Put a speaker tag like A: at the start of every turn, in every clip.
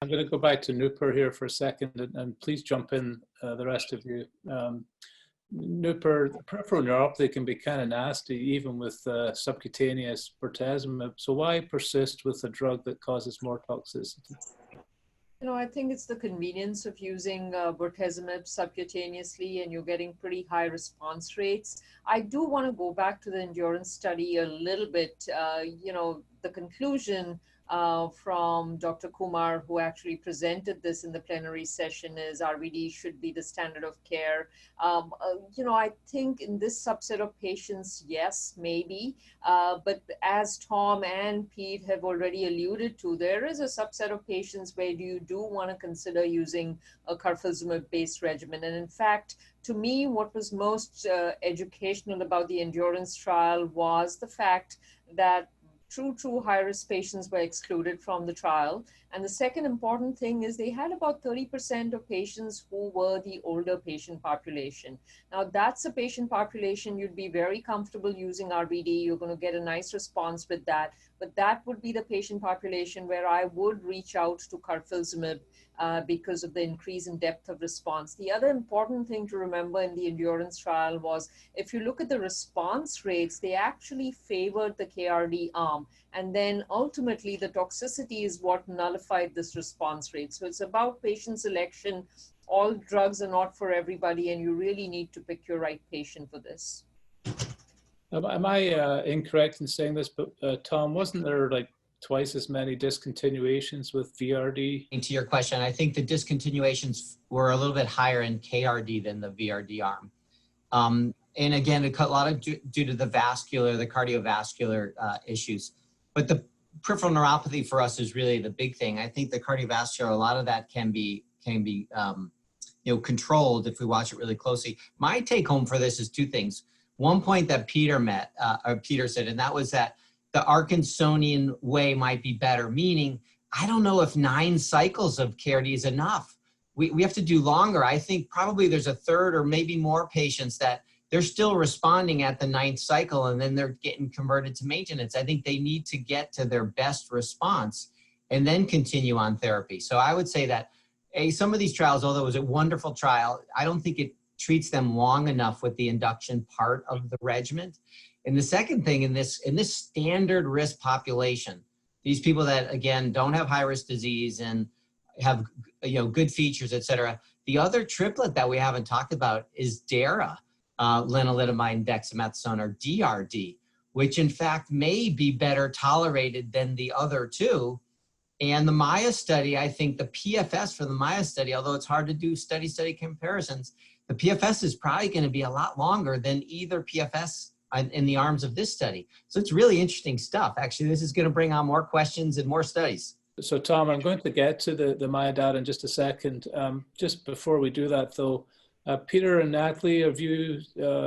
A: I'm going to go back to Nupur here for a second, and please jump in, the rest of you. Nupur, peripheral neuropathy can be kind of nasty, even with subcutaneous bortezomib. So why persist with a drug that causes more toxicity?
B: You know, I think it's the convenience of using bortezomib subcutaneously, and you're getting pretty high response rates. I do want to go back to the endurance study a little bit. You know, the conclusion from Dr. Kumar, who actually presented this in the plenary session, is RVD should be the standard of care. You know, I think in this subset of patients, yes, maybe. But as Tom and Pete have already alluded to, there is a subset of patients where you do want to consider using a carfilzomib-based regimen. And in fact, to me, what was most educational about the endurance trial was the fact that true high-risk patients were excluded from the trial. And the second important thing is they had about 30% of patients who were the older patient population. Now, that's a patient population you'd be very comfortable using RVD. You're going to get a nice response with that. But that would be the patient population where I would reach out to carfilzomib because of the increase in depth of response. The other important thing to remember in the endurance trial was, if you look at the response rates, they actually favored the KRD arm. And then ultimately the toxicity is what nullified this response rate. So it's about patient selection. All drugs are not for everybody, and you really need to pick your right patient for this.
A: Am I incorrect in saying this, but Tom, wasn't there like twice as many discontinuations with VRD?
C: To your question, I think the discontinuations were a little bit higher in KRD than the VRD arm. And again, a lot of due to the cardiovascular issues. But the peripheral neuropathy for us is really the big thing. I think the cardiovascular, a lot of that can be you know, controlled if we watch it really closely. My take home for this is two things. One point that Peter said, and that was that the Arkinsonian way might be better, meaning I don't know if 9 cycles of KRD is enough. We have to do longer. I think probably there's a third or maybe more patients that they're still responding at the 9th cycle, and then they're getting converted to maintenance. I think they need to get to their best response and then continue on therapy. So I would say that some of these trials, although it was a wonderful trial, I don't think it treats them long enough with the induction part of the regimen. And the second thing, in this standard risk population, these people that, again, don't have high risk disease and have, you know, good features, et cetera. The other triplet that we haven't talked about is DARA, lenalidomide, dexamethasone, or DRD, which in fact may be better tolerated than the other two. And the Maya study, I think the PFS for the Maya study, although it's hard to do study comparisons, the PFS is probably going to be a lot longer than either PFS in the arms of this study. So it's really interesting stuff. Actually, this is going to bring on more questions and more studies.
A: So Tom, I'm going to get to the Maya data in just a second. Just before we do that though, Peter and Natalie, have you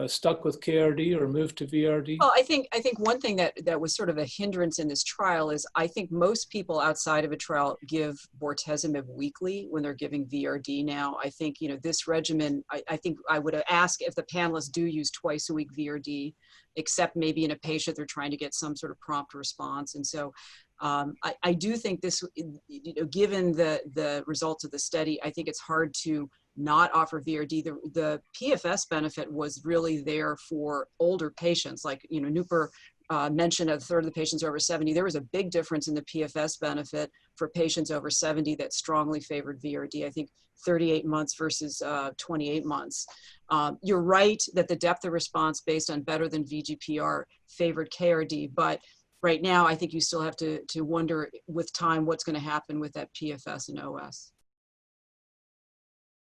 A: stuck with KRD or moved to VRD?
D: Well, I think one thing that was sort of a hindrance in this trial is I think most people outside of a trial give bortezomib weekly when they're giving VRD now. I think, you know, this regimen, I think I would ask if the panelists do use twice a week VRD, except maybe in a patient they're trying to get some sort of prompt response. And so I do think this, you know, given the results of the study, I think it's hard to not offer VRD. The PFS benefit was really there for older patients. Like, you know, Nupur mentioned a third of the patients over 70. There was a big difference in the PFS benefit for patients over 70 that strongly favored VRD. I think 38 months versus 28 months. You're right that the depth of response based on better than VGPR favored KRD, but right now I think you still have to wonder with time what's going to happen with that PFS and OS.